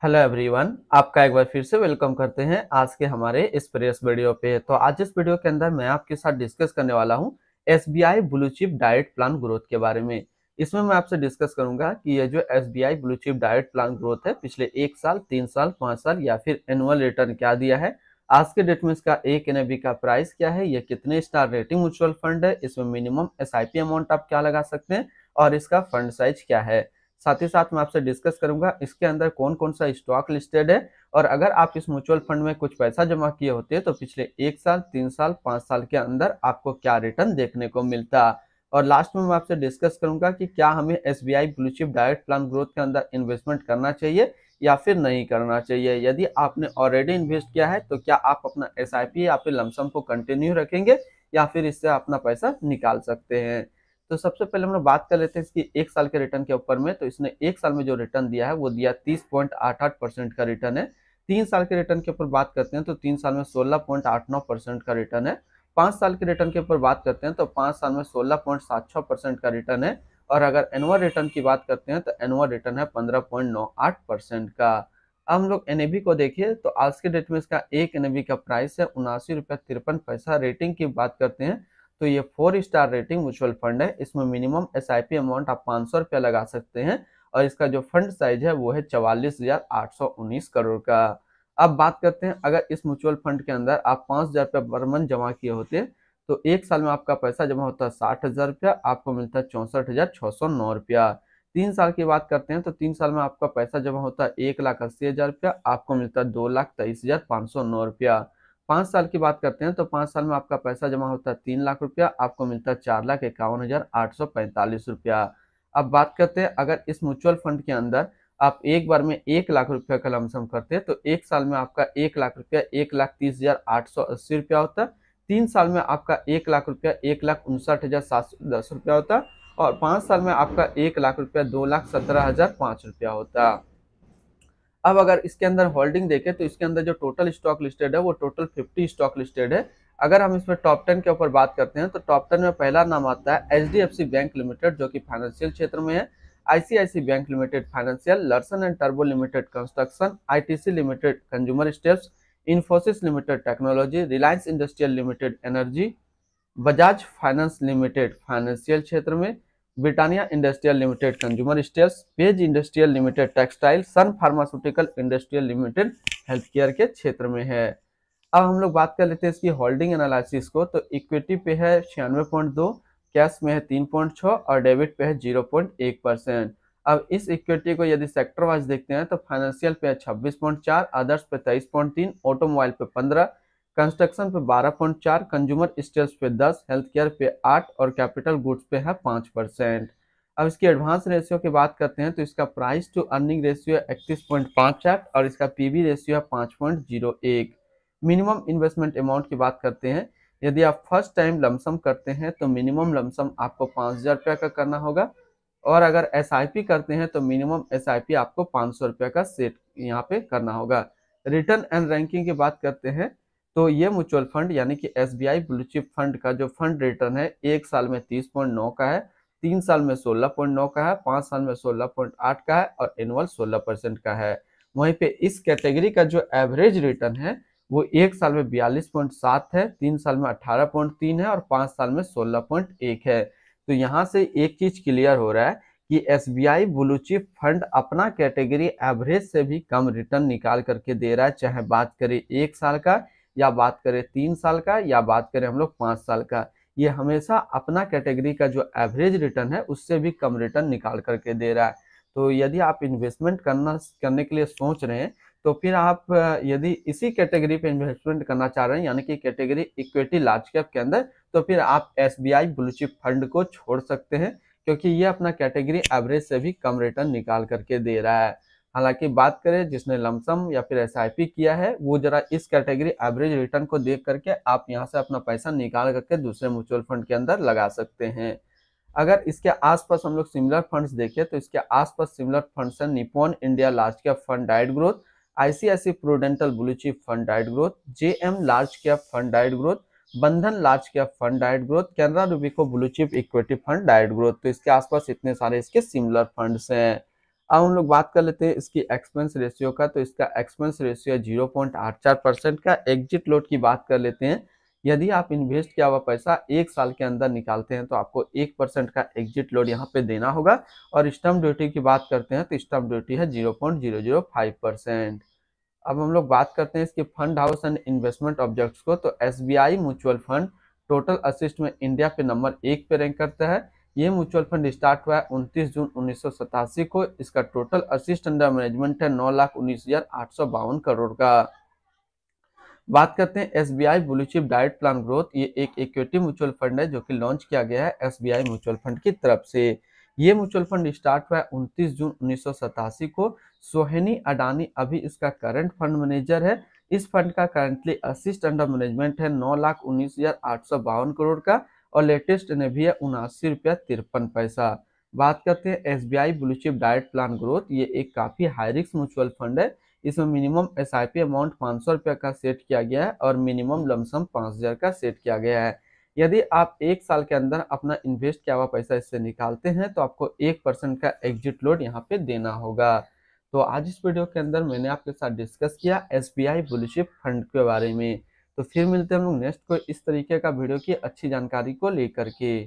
Hello everyone, आपका एक बार फिर से वेलकम करते हैं आज के हमारे इस प्रेस वीडियो पे। तो आज इस वीडियो के अंदर मैं आपके साथ डिस्कस करने वाला हूं SBI blue chip diet plan growth के बारे में। इसमें मैं आपसे डिस्कस करूंगा कि ये जो SBI blue chip diet plan growth है पिछले 1 साल, 3 साल, 5 साल या फिर एनुअल रिटर्न क्या दिया है, आज के डेट में इसका एक एनएबी का प्राइस क्या है, ये कितने स्टार रेटिंग म्यूचुअल फंड है, इसमें मिनिमम एसआईपी अमाउंट आप क्या लगा सकते हैं और इसका फंड साइज क्या है। साथ ही साथ मैं आपसे डिस्कस करूंगा इसके अंदर कौन कौन सा स्टॉक लिस्टेड है और अगर आप इस म्यूचुअल फंड में कुछ पैसा जमा किए होते तो पिछले 1 साल, 3 साल, 5 साल के अंदर आपको क्या रिटर्न देखने को मिलता। और लास्ट में मैं आपसे डिस्कस करूंगा कि क्या हमें SBI blue chip diet plan growth के अंदर इन्वेस्टमेंट करना चाहिए या फिर नहीं करना चाहिए। यदि आपने ऑलरेडी इन्वेस्ट किया है तो क्या आप अपना एसआईपी या फिर लमसम को कंटिन्यू रखेंगे या फिर इससे अपना पैसा निकाल सकते हैं। तो सबसे पहले हम लोग बात कर लेते हैं इसकी 1 साल के रिटर्न के ऊपर में। तो इसने 1 साल में जो रिटर्न दिया है वो दिया 30.88% का रिटर्न है। 3 साल के रिटर्न के ऊपर बात करते हैं तो 3 साल में 16.89% का रिटर्न है। 5 साल के रिटर्न के ऊपर बात करते हैं तो 5 साल में 16.76% का रिटर्न है। और अगर एनुअल रिटर्न की बात करते हैं तो एनुअल रिटर्न है 15.98% का। अब हम लोग एनएबी को देखिए तो आज के डेट में इसका एक एनएबी का प्राइस है 79 रुपया 53 पैसा। रेटिंग की बात करते हैं तो ये 4 स्टार रेटिंग म्यूचुअल फंड है। इसमें मिनिमम एसआईपी अमाउंट आप 500 रुपया लगा सकते हैं और इसका जो फंड साइज है वो है 44,819 करोड़ का। अब बात करते हैं अगर इस म्यूचुअल फंड के अंदर आप 5,000 रुपया पर मंथ जमा किए होते तो 1 साल में आपका पैसा जमा होता है 60,000 रुपया, आपको मिलता है 64,609 रुपया। 3 साल की बात करते हैं तो 3 साल में आपका पैसा जमा होता है 1,80,000 रुपया, आपको मिलता है 2,23,509 रुपया। 5 साल की बात करते हैं तो 5 साल में आपका पैसा जमा होता है 3 लाख रुपया, आपको मिलता है 4,51,845 रुपया। अब बात करते हैं अगर इस म्यूचुअल फंड के अंदर आप एक बार में 1 लाख रुपया का लमसम करते हैं तो 1 साल में आपका 1 लाख रुपया 1,30,880 रुपया होता है। 3 साल में आपका 1 लाख रुपया 1,59,710 रुपया होता है और 5 साल में आपका 1 लाख रुपया 2,17,005 रुपया होता है। अब अगर इसके अंदर होल्डिंग देखें तो इसके अंदर जो टोटल स्टॉक लिस्टेड है वो टोटल 50 स्टॉक लिस्टेड है। अगर हम इसमें टॉप 10 के ऊपर बात करते हैं तो टॉप 10 में पहला नाम आता है एचडीएफसी बैंक लिमिटेड जो कि फाइनेंशियल क्षेत्र में है, ICICI bank limited financial, Larsen and टर्बो limited construction, ITC limited consumer staples, Infosys limited technology, Reliance industrial limited energy, Bajaj finance limited financial क्षेत्र में, Britannia industrial limited consumer staples, Page industrial limited textile, Sun pharmaceutical industrial limited health care के क्षेत्र में है। अब हम लोग बात कर लेते हैं इसकी होल्डिंग एनालिसिस को। तो इक्विटी पे है 96.2, कैश में है 3.6 और डेबिट पे है 0.1%। अब इस इक्विटी को यदि सेक्टर वाइज देखते हैं तो फाइनेंशियल पे है 26.4, अदर्स पे 23.3, ऑटोमोबाइल पे 15, कंस्ट्रक्शन पे 12.4, कंज्यूमर स्टेल्स पे 10, हेल्थ केयर पे 8 और कैपिटल गुड्स पे है 5%। अब इसकी एडवांस रेशियो की बात करते हैं तो इसका प्राइस टू अर्निंग रेशियो 31.5 है और इसका पीबी रेशियो है 5.01। मिनिमम इन्वेस्टमेंट अमाउंट की बात करते हैं, यदि आप फर्स्ट टाइम लमसम करते हैं तो मिनिमम लमसम आपको 5,000 रुपया का करना होगा और अगर एसआईपी करते हैं तो मिनिमम एसआईपी आपको 500 रुपया का सेट यहाँ पे करना होगा। रिटर्न एंड रैंकिंग की बात करते हैं तो ये म्यूचुअल फंड यानी कि एसबीआई ब्लू चिप फंड का जो फंड रिटर्न है 1 साल में 30.9 का है, 3 साल में 16.9 का है, 5 साल में 16.8 का है और एनुअल 16% का है। वहीं पे इस कैटेगरी का जो एवरेज रिटर्न है वो 1 साल में 42.7 है, 3 साल में 18.3 है और 5 साल में 16.1 है। तो यहाँ से एक चीज क्लियर हो रहा है कि एसबीआई ब्लू चिप फंड अपना कैटेगरी एवरेज से भी कम रिटर्न निकाल करके दे रहा है, चाहे बात करें 1 साल का या बात करें 3 साल का या बात करें हम लोग 5 साल का। ये हमेशा अपना कैटेगरी का जो एवरेज रिटर्न है उससे भी कम रिटर्न निकाल करके दे रहा है। तो यदि आप इन्वेस्टमेंट करने के लिए सोच रहे हैं तो फिर आप यदि इसी कैटेगरी पे इन्वेस्टमेंट करना चाह रहे हैं यानी कि कैटेगरी इक्विटी लार्ज कैप के अंदर, तो फिर आप एसबीआई ब्लू चिप फंड को छोड़ सकते हैं क्योंकि ये अपना कैटेगरी एवरेज से भी कम रिटर्न निकाल करके दे रहा है। हालांकि बात करें जिसने लमसम या फिर एसआईपी किया है वो जरा इस कैटेगरी एवरेज रिटर्न को देख करके आप यहाँ से अपना पैसा निकाल करके दूसरे म्यूचुअल फंड के अंदर लगा सकते हैं। अगर इसके आसपास हम लोग सिमिलर फंड्स देखें तो इसके आसपास सिमिलर फंड्स हैं Nippon India large cap fund diet growth, ICIC Prudential blue chip fund diet growth, JM large cap fund diet growth, बंधन large cap fund diet growth, Canara रूबिको blue chip equity fund diet growth. तो इसके आसपास इतने सारे इसके similar funds हैं। अब हम लोग बात कर लेते हैं इसकी एक्सपेंस रेशियो का। तो इसका एक्सपेंस रेशियो 0.84% का। एग्जिट लोड की बात कर लेते हैं। यदि आप इन्वेस्ट किया हुआ पैसा 1 साल के अंदर निकालते हैं तो आपको 1% का एग्जिट लोड यहाँ पे देना होगा। और स्टम्प ड्यूटी की बात करते हैं तो स्टम्प ड्यूटी है 0.005%। अब हम लोग बात करते हैं इसके fund house and investment objects को। तो SBI mutual fund total assist में इंडिया पे नंबर 1 पे रैंक करता है। ये म्यूचुअल फंड स्टार्ट हुआ है 29 जून 1987 को। इसका टोटल असिस्ट अंडर मैनेजमेंट है 9,19,852 करोड़ का। बात करते हैं SBI blue chip diet plan growth. ये एक इक्विटी म्यूचुअल फंड है जो कि लॉन्च किया गया है एसबीआई म्यूचुअल फंड की तरफ से। ये म्यूचुअल फंड स्टार्ट हुआ है 29 जून 1987 को। सोहिनी अडानी अभी इसका करंट फंड मैनेजर है। इस फंड का करंटली असिस्ट अंडर मैनेजमेंट है 9,19,852 करोड़ का। और लेटेस्ट एनएवी है 79 रुपया 53 पैसा। बात करते हैं SBI blue chip diet plan growth. ये एक काफी हाई रिस्क म्यूचुअल फंड है। इसमें मिनिमम एसआईपी अमाउंट 500 रुपये का सेट किया गया है और मिनिमम लमसम 5,000 का सेट किया गया है। यदि आप 1 साल के अंदर अपना इन्वेस्ट किया हुआ पैसा इससे निकालते हैं तो आपको 1% का एग्जिट लोड यहाँ पे देना होगा। तो आज इस वीडियो के अंदर मैंने आपके साथ डिस्कस किया एसबीआई ब्लू चिप फंड के बारे में। तो फिर मिलते हैं हम लोग नेक्स्ट को इस तरीके का वीडियो की अच्छी जानकारी को लेकर के।